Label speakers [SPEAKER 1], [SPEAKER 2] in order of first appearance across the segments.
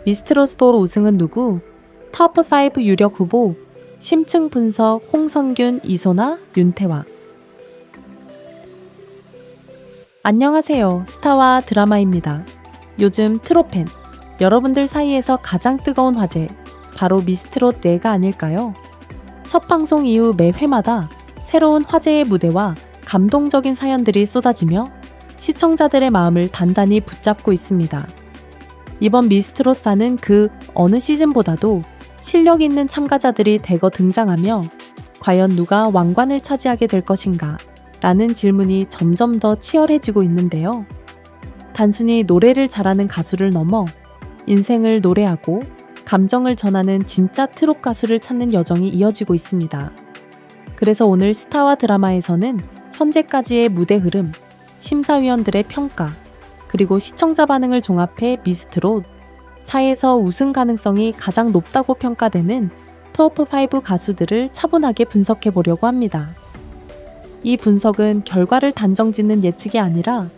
[SPEAKER 1] 미스트롯4 우승은 누구? 톱5 유력 후보, 심층 분석 홍성균, 이소나, 윤태화. 안녕하세요. 스타와 드라마입니다. 요즘 트롯팬, 여러분들 사이에서 가장 뜨거운 화제, 바로 미스트롯 4가 아닐까요? 첫 방송 이후 매 회마다 새로운 화제의 무대와 감동적인 사연들이 쏟아지며 시청자들의 마음을 단단히 붙잡고 있습니다. 이번 미스트롯 4는 그 어느 시즌보다도 실력 있는 참가자들이 대거 등장하며 과연 누가 왕관을 차지하게 될 것인가? 라는 질문이 점점 더 치열해지고 있는데요. 단순히 노래를 잘하는 가수를 넘어 인생을 노래하고 감정을 전하는 진짜 트롯 가수를 찾는 여정이 이어지고 있습니다. 그래서 오늘 스타와 드라마에서는 현재까지의 무대 흐름, 심사위원들의 평가, 그리고 시청자 반응을 종합해 미스트롯 4에서 우승 가능성이 가장 높다고 평가되는 톱5 가수들을 차분하게 분석해 보려고 합니다. 이 분석은 결과를 단정짓는 예측이 아니라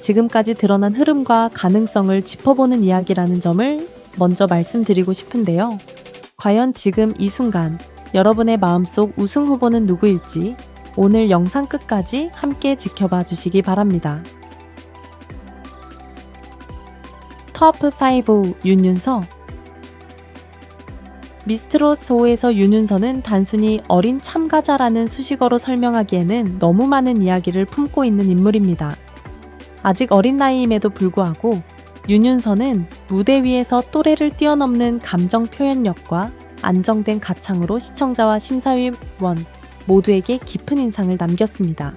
[SPEAKER 1] 지금까지 드러난 흐름과 가능성을 짚어보는 이야기라는 점을 먼저 말씀드리고 싶은데요. 과연 지금 이 순간 여러분의 마음속 우승 후보는 누구일지 오늘 영상 끝까지 함께 지켜봐 주시기 바랍니다. 톱5 윤윤서. 미스트롯 4에서 윤윤서는 단순히 어린 참가자라는 수식어로 설명하기에는 너무 많은 이야기를 품고 있는 인물입니다. 아직 어린 나이임에도 불구하고 윤윤서는 무대 위에서 또래를 뛰어넘는 감정 표현력과 안정된 가창으로 시청자와 심사위원 모두에게 깊은 인상을 남겼습니다.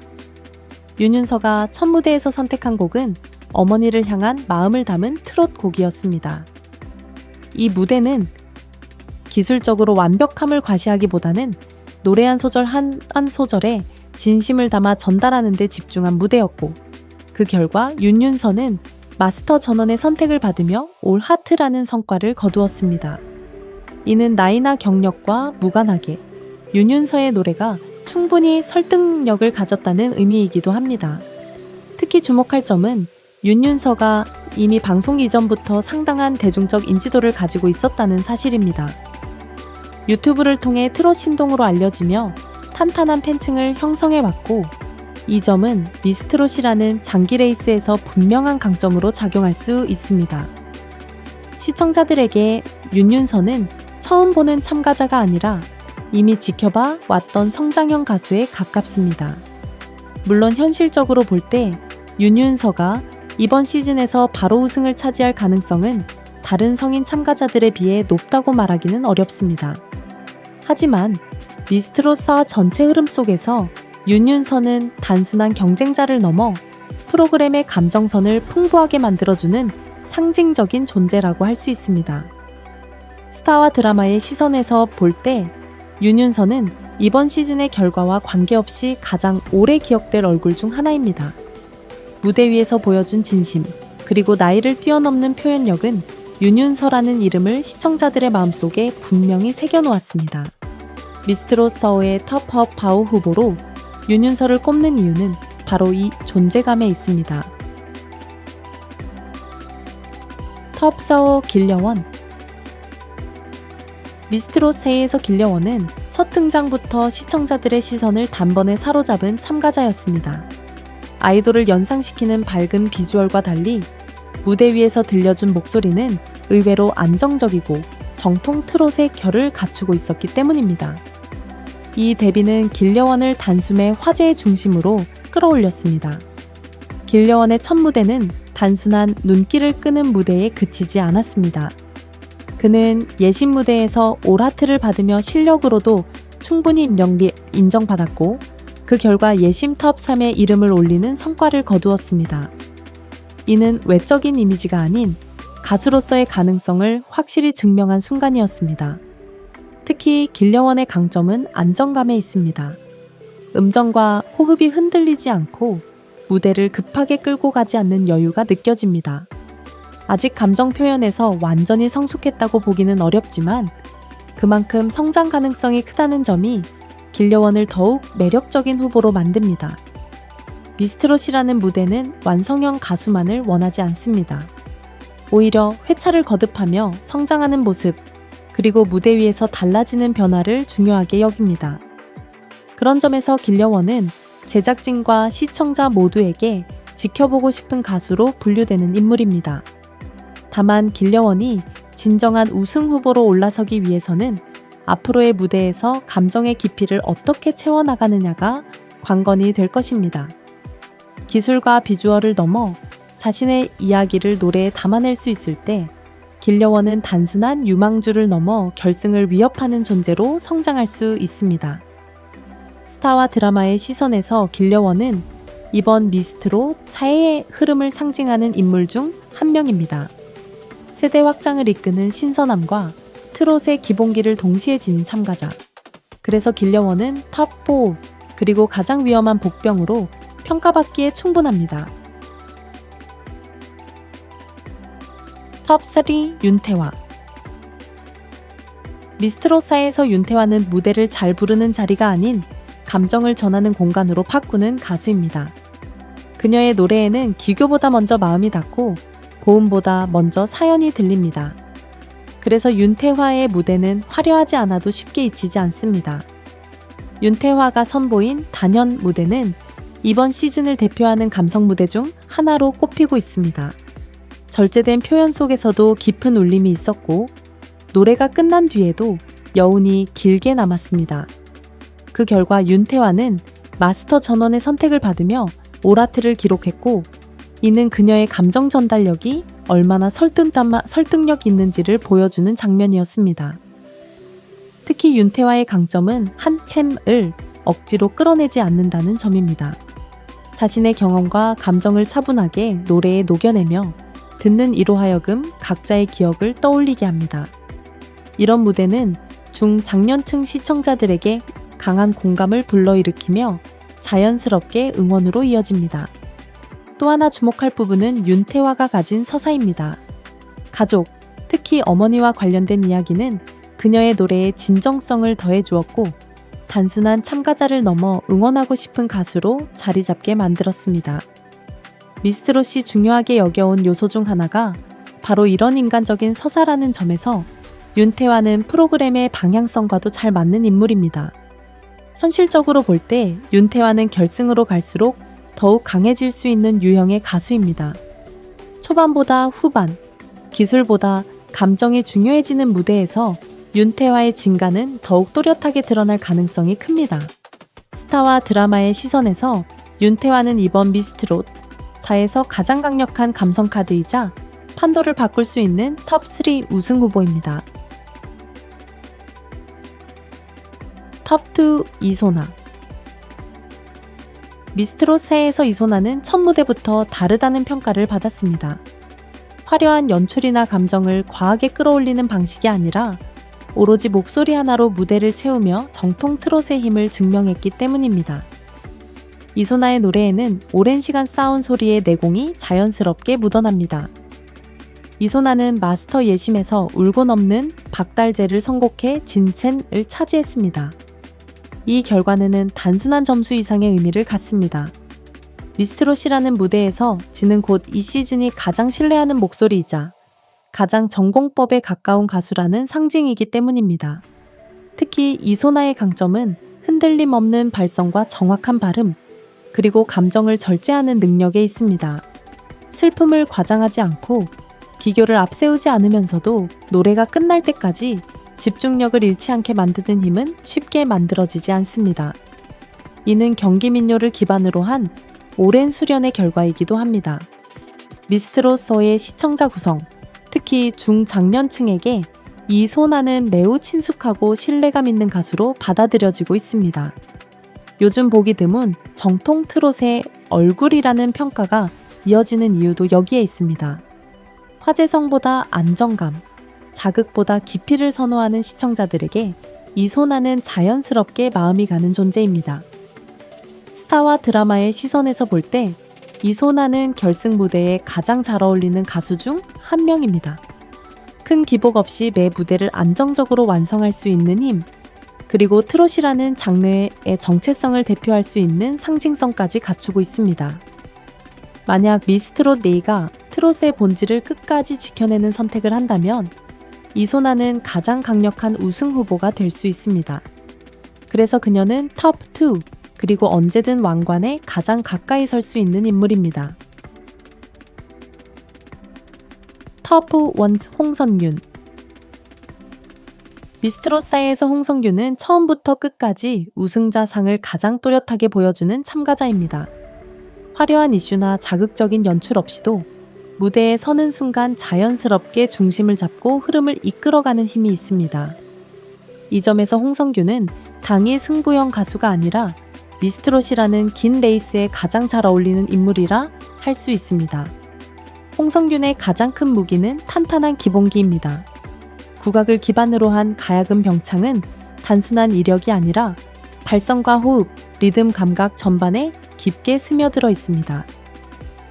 [SPEAKER 1] 윤윤서가 첫 무대에서 선택한 곡은 어머니를 향한 마음을 담은 트롯 곡이었습니다. 이 무대는 기술적으로 완벽함을 과시하기보다는 노래 한 소절 한 소절에 진심을 담아 전달하는 데 집중한 무대였고, 그 결과 윤윤서는 마스터 전원의 선택을 받으며 올 하트라는 성과를 거두었습니다. 이는 나이나 경력과 무관하게 윤윤서의 노래가 충분히 설득력을 가졌다는 의미이기도 합니다. 특히 주목할 점은 윤윤서가 이미 방송 이전부터 상당한 대중적 인지도를 가지고 있었다는 사실입니다. 유튜브를 통해 트롯 신동으로 알려지며 탄탄한 팬층을 형성해왔고, 이 점은 미스트롯이라는 장기 레이스에서 분명한 강점으로 작용할 수 있습니다. 시청자들에게 윤윤서는 처음 보는 참가자가 아니라 이미 지켜봐 왔던 성장형 가수에 가깝습니다. 물론 현실적으로 볼 때 윤윤서가 이번 시즌에서 바로 우승을 차지할 가능성은 다른 성인 참가자들에 비해 높다고 말하기는 어렵습니다. 하지만 미스트롯 4 전체 흐름 속에서 윤윤서는 단순한 경쟁자를 넘어 프로그램의 감정선을 풍부하게 만들어주는 상징적인 존재라고 할 수 있습니다. 스타와 드라마의 시선에서 볼 때 윤윤서는 이번 시즌의 결과와 관계없이 가장 오래 기억될 얼굴 중 하나입니다. 무대 위에서 보여준 진심, 그리고 나이를 뛰어넘는 표현력은 윤윤서라는 이름을 시청자들의 마음속에 분명히 새겨놓았습니다. 미스트롯 4의 톱5 후보로 윤윤서를 꼽는 이유는 바로 이 존재감에 있습니다. 톱4 길려원. 미스트롯 4에서 길려원은 첫 등장부터 시청자들의 시선을 단번에 사로잡은 참가자였습니다. 아이돌을 연상시키는 밝은 비주얼과 달리 무대 위에서 들려준 목소리는 의외로 안정적이고 정통 트롯의 결을 갖추고 있었기 때문입니다. 이 데뷔는 길려원을 단숨에 화제의 중심으로 끌어올렸습니다. 길려원의 첫 무대는 단순한 눈길을 끄는 무대에 그치지 않았습니다. 그는 예심 무대에서 올 하트를 받으며 실력으로도 충분히 인정받았고, 그 결과 예심 톱3의 이름을 올리는 성과를 거두었습니다. 이는 외적인 이미지가 아닌 가수로서의 가능성을 확실히 증명한 순간이었습니다. 특히 길려원의 강점은 안정감에 있습니다. 음정과 호흡이 흔들리지 않고 무대를 급하게 끌고 가지 않는 여유가 느껴집니다. 아직 감정 표현에서 완전히 성숙했다고 보기는 어렵지만 그만큼 성장 가능성이 크다는 점이 길려원을 더욱 매력적인 후보로 만듭니다. 미스트롯이라는 무대는 완성형 가수만을 원하지 않습니다. 오히려 회차를 거듭하며 성장하는 모습, 그리고 무대 위에서 달라지는 변화를 중요하게 여깁니다. 그런 점에서 길려원은 제작진과 시청자 모두에게 지켜보고 싶은 가수로 분류되는 인물입니다. 다만 길려원이 진정한 우승 후보로 올라서기 위해서는 앞으로의 무대에서 감정의 깊이를 어떻게 채워나가느냐가 관건이 될 것입니다. 기술과 비주얼을 넘어 자신의 이야기를 노래에 담아낼 수 있을 때 길려원은 단순한 유망주를 넘어 결승을 위협하는 존재로 성장할 수 있습니다. 스타와 드라마의 시선에서 길려원은 이번 미스트롯 사회의 흐름을 상징하는 인물 중 한 명입니다. 세대 확장을 이끄는 신선함과 트롯의 기본기를 동시에 지닌 참가자. 그래서 길려원은 탑4 그리고 가장 위험한 복병으로 평가받기에 충분합니다. 탑3 윤태화. 미스트롯사에서 윤태화는 무대를 잘 부르는 자리가 아닌 감정을 전하는 공간으로 바꾸는 가수입니다. 그녀의 노래에는 기교보다 먼저 마음이 닿고 고음보다 먼저 사연이 들립니다. 그래서 윤태화의 무대는 화려하지 않아도 쉽게 잊히지 않습니다. 윤태화가 선보인 단연 무대는 이번 시즌을 대표하는 감성 무대 중 하나로 꼽히고 있습니다. 절제된 표현 속에서도 깊은 울림이 있었고 노래가 끝난 뒤에도 여운이 길게 남았습니다. 그 결과 윤태화는 마스터 전원의 선택을 받으며 오라트를 기록했고 이는 그녀의 감정 전달력이 얼마나 설득력 있는지를 보여주는 장면이었습니다. 특히 윤태화의 강점은 한챔을 억지로 끌어내지 않는다는 점입니다. 자신의 경험과 감정을 차분하게 노래에 녹여내며 듣는 이로 하여금 각자의 기억을 떠올리게 합니다. 이런 무대는 중장년층 시청자들에게 강한 공감을 불러일으키며 자연스럽게 응원으로 이어집니다. 또 하나 주목할 부분은 윤태화가 가진 서사입니다. 가족, 특히 어머니와 관련된 이야기는 그녀의 노래에 진정성을 더해주었고 단순한 참가자를 넘어 응원하고 싶은 가수로 자리 잡게 만들었습니다. 미스트롯이 중요하게 여겨온 요소 중 하나가 바로 이런 인간적인 서사라는 점에서 윤태화는 프로그램의 방향성과도 잘 맞는 인물입니다. 현실적으로 볼 때 윤태화는 결승으로 갈수록 더욱 강해질 수 있는 유형의 가수입니다. 초반보다 후반, 기술보다 감정이 중요해지는 무대에서 윤태화의 진가는 더욱 또렷하게 드러날 가능성이 큽니다. 스타와 드라마의 시선에서 윤태화는 이번 미스트롯 4에서 가장 강력한 감성 카드이자 판도를 바꿀 수 있는 톱3 우승 후보입니다. 톱2 이소나. 미스트롯 새에서 이소나는 첫 무대부터 다르다는 평가를 받았습니다. 화려한 연출이나 감정을 과하게 끌어올리는 방식이 아니라 오로지 목소리 하나로 무대를 채우며 정통 트롯의 힘을 증명했기 때문입니다. 이소나의 노래에는 오랜 시간 쌓은 소리의 내공이 자연스럽게 묻어납니다. 이소나는 마스터 예심에서 울고 넘는 박달재를 선곡해 진첸을 차지했습니다. 이 결과는 단순한 점수 이상의 의미를 갖습니다. 미스트롯이라는 무대에서 지는 곧 이 시즌이 가장 신뢰하는 목소리이자 가장 전공법에 가까운 가수라는 상징이기 때문입니다. 특히 이소나의 강점은 흔들림 없는 발성과 정확한 발음, 그리고 감정을 절제하는 능력에 있습니다. 슬픔을 과장하지 않고 기교를 앞세우지 않으면서도 노래가 끝날 때까지 집중력을 잃지 않게 만드는 힘은 쉽게 만들어지지 않습니다. 이는 경기 민요를 기반으로 한 오랜 수련의 결과이기도 합니다. 미스트롯서의 시청자 구성, 특히 중장년층에게 이소나는 매우 친숙하고 신뢰감 있는 가수로 받아들여지고 있습니다. 요즘 보기 드문 정통 트롯의 얼굴이라는 평가가 이어지는 이유도 여기에 있습니다. 화제성보다 안정감, 자극보다 깊이를 선호하는 시청자들에게 이소나는 자연스럽게 마음이 가는 존재입니다. 스타와 드라마의 시선에서 볼 때 이소나는 결승 무대에 가장 잘 어울리는 가수 중 한 명입니다. 큰 기복 없이 매 무대를 안정적으로 완성할 수 있는 힘, 그리고 트롯이라는 장르의 정체성을 대표할 수 있는 상징성까지 갖추고 있습니다. 만약 미스트롯 4가 트롯의 본질을 끝까지 지켜내는 선택을 한다면 이소나는 가장 강력한 우승 후보가 될 수 있습니다. 그래서 그녀는 톱2, 그리고 언제든 왕관에 가장 가까이 설 수 있는 인물입니다. 톱1 홍성균. 미스트롯사에서 홍성균은 처음부터 끝까지 우승자상을 가장 또렷하게 보여주는 참가자입니다. 화려한 이슈나 자극적인 연출 없이도 무대에 서는 순간 자연스럽게 중심을 잡고 흐름을 이끌어가는 힘이 있습니다. 이 점에서 홍성균은 당일 승부형 가수가 아니라 미스트롯이라는 긴 레이스에 가장 잘 어울리는 인물이라 할 수 있습니다. 홍성균의 가장 큰 무기는 탄탄한 기본기입니다. 국악을 기반으로 한 가야금 병창은 단순한 이력이 아니라 발성과 호흡, 리듬 감각 전반에 깊게 스며들어 있습니다.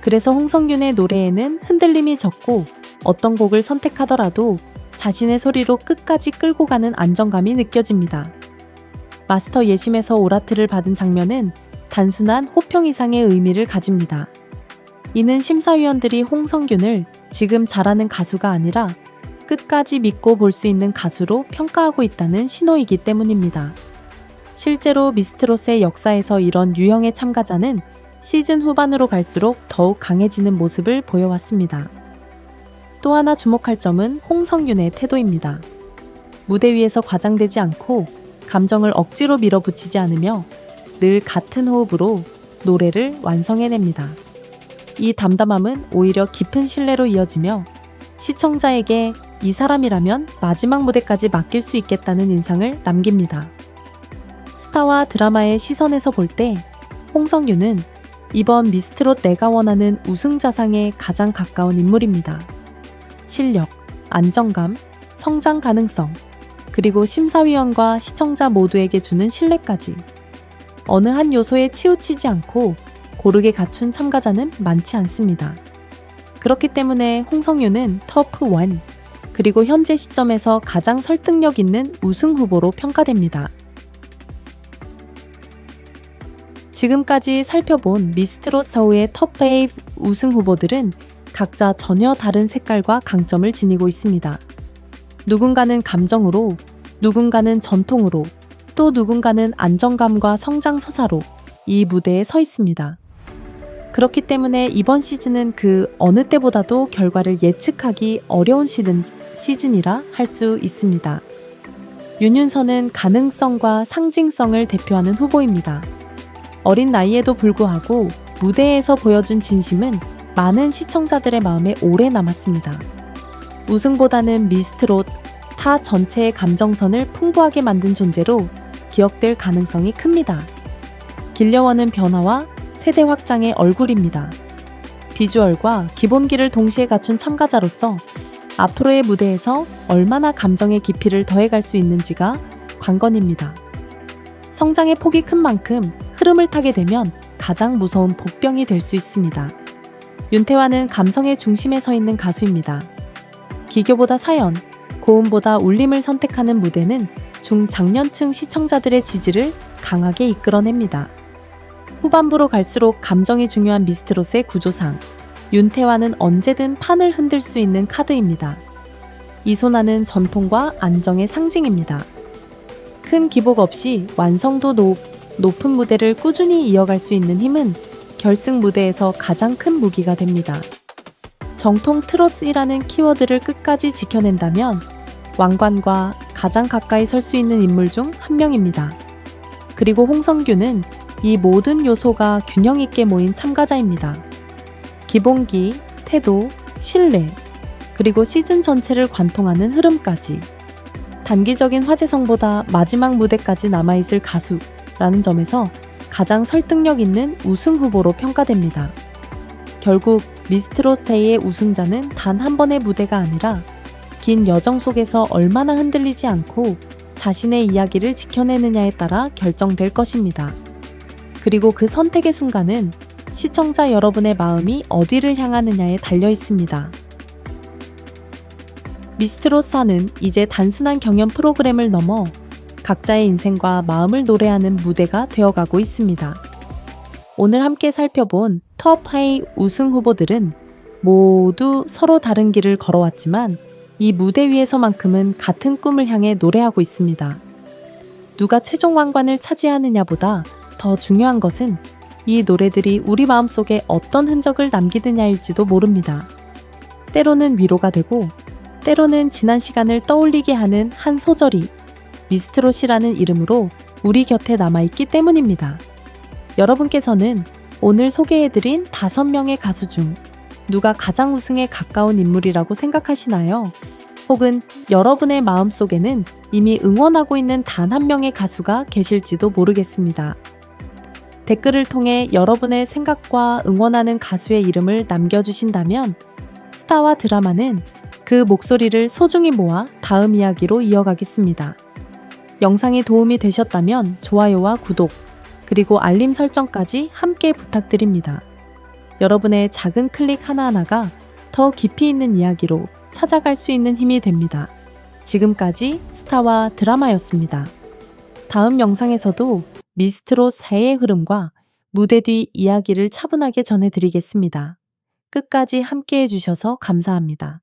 [SPEAKER 1] 그래서 홍성균의 노래에는 흔들림이 적고 어떤 곡을 선택하더라도 자신의 소리로 끝까지 끌고 가는 안정감이 느껴집니다. 마스터 예심에서 오라트를 받은 장면은 단순한 호평 이상의 의미를 가집니다. 이는 심사위원들이 홍성균을 지금 잘하는 가수가 아니라 끝까지 믿고 볼 수 있는 가수로 평가하고 있다는 신호이기 때문입니다. 실제로 미스트롯의 역사에서 이런 유형의 참가자는 시즌 후반으로 갈수록 더욱 강해지는 모습을 보여왔습니다. 또 하나 주목할 점은 홍성균의 태도입니다. 무대 위에서 과장되지 않고 감정을 억지로 밀어붙이지 않으며 늘 같은 호흡으로 노래를 완성해냅니다. 이 담담함은 오히려 깊은 신뢰로 이어지며 시청자에게 이 사람이라면 마지막 무대까지 맡길 수 있겠다는 인상을 남깁니다. 스타와 드라마의 시선에서 볼 때 홍성균은 이번 미스트롯 내가 원하는 우승자상에 가장 가까운 인물입니다. 실력, 안정감, 성장 가능성, 그리고 심사위원과 시청자 모두에게 주는 신뢰까지 어느 한 요소에 치우치지 않고 고르게 갖춘 참가자는 많지 않습니다. 그렇기 때문에 홍성균은 톱1, 그리고 현재 시점에서 가장 설득력 있는 우승 후보로 평가됩니다. 지금까지 살펴본 미스트롯 서우의 톱5 우승 후보들은 각자 전혀 다른 색깔과 강점을 지니고 있습니다. 누군가는 감정으로, 누군가는 전통으로, 또 누군가는 안정감과 성장 서사로 이 무대에 서 있습니다. 그렇기 때문에 이번 시즌은 그 어느 때보다도 결과를 예측하기 어려운 시즌이라 할 수 있습니다. 윤윤서는 가능성과 상징성을 대표하는 후보입니다. 어린 나이에도 불구하고 무대에서 보여준 진심은 많은 시청자들의 마음에 오래 남았습니다. 우승보다는 미스트롯 타 전체의 감정선을 풍부하게 만든 존재로 기억될 가능성이 큽니다. 길려원은 변화와 세대 확장의 얼굴입니다. 비주얼과 기본기를 동시에 갖춘 참가자로서 앞으로의 무대에서 얼마나 감정의 깊이를 더해갈 수 있는지가 관건입니다. 성장의 폭이 큰 만큼 흐름을 타게 되면 가장 무서운 복병이 될 수 있습니다. 윤태환은 감성의 중심에 서 있는 가수입니다. 기교보다 사연, 고음보다 울림을 선택하는 무대는 중장년층 시청자들의 지지를 강하게 이끌어냅니다. 후반부로 갈수록 감정이 중요한 미스트롯의 구조상, 윤태환은 언제든 판을 흔들 수 있는 카드입니다. 이소나는 전통과 안정의 상징입니다. 큰 기복 없이 완성도 높은 무대를 꾸준히 이어갈 수 있는 힘은 결승 무대에서 가장 큰 무기가 됩니다. 정통 트롯이라는 키워드를 끝까지 지켜낸다면 왕관과 가장 가까이 설 수 있는 인물 중 한 명입니다. 그리고 홍성균은 이 모든 요소가 균형 있게 모인 참가자입니다. 기본기, 태도, 신뢰, 그리고 시즌 전체를 관통하는 흐름까지. 단기적인 화제성보다 마지막 무대까지 남아있을 가수라는 점에서 가장 설득력 있는 우승 후보로 평가됩니다. 결국 미스트롯스테이의 우승자는 단 한 번의 무대가 아니라 긴 여정 속에서 얼마나 흔들리지 않고 자신의 이야기를 지켜내느냐에 따라 결정될 것입니다. 그리고 그 선택의 순간은 시청자 여러분의 마음이 어디를 향하느냐에 달려 있습니다. 미스트롯사는 이제 단순한 경연 프로그램을 넘어 각자의 인생과 마음을 노래하는 무대가 되어가고 있습니다. 오늘 함께 살펴본 톱5 우승 후보들은 모두 서로 다른 길을 걸어왔지만 이 무대 위에서만큼은 같은 꿈을 향해 노래하고 있습니다. 누가 최종 왕관을 차지하느냐보다 더 중요한 것은 이 노래들이 우리 마음속에 어떤 흔적을 남기느냐일지도 모릅니다. 때로는 위로가 되고 때로는 지난 시간을 떠올리게 하는 한 소절이 미스트롯이라는 이름으로 우리 곁에 남아있기 때문입니다. 여러분께서는 오늘 소개해드린 5명의 가수 중 누가 가장 우승에 가까운 인물이라고 생각하시나요? 혹은 여러분의 마음속에는 이미 응원하고 있는 단 한 명의 가수가 계실지도 모르겠습니다. 댓글을 통해 여러분의 생각과 응원하는 가수의 이름을 남겨주신다면 스타와 드라마는 그 목소리를 소중히 모아 다음 이야기로 이어가겠습니다. 영상이 도움이 되셨다면 좋아요와 구독, 그리고 알림 설정까지 함께 부탁드립니다. 여러분의 작은 클릭 하나하나가 더 깊이 있는 이야기로 찾아갈 수 있는 힘이 됩니다. 지금까지 스타와 드라마였습니다. 다음 영상에서도 미스트롯 새의 흐름과 무대 뒤 이야기를 차분하게 전해드리겠습니다. 끝까지 함께 해주셔서 감사합니다.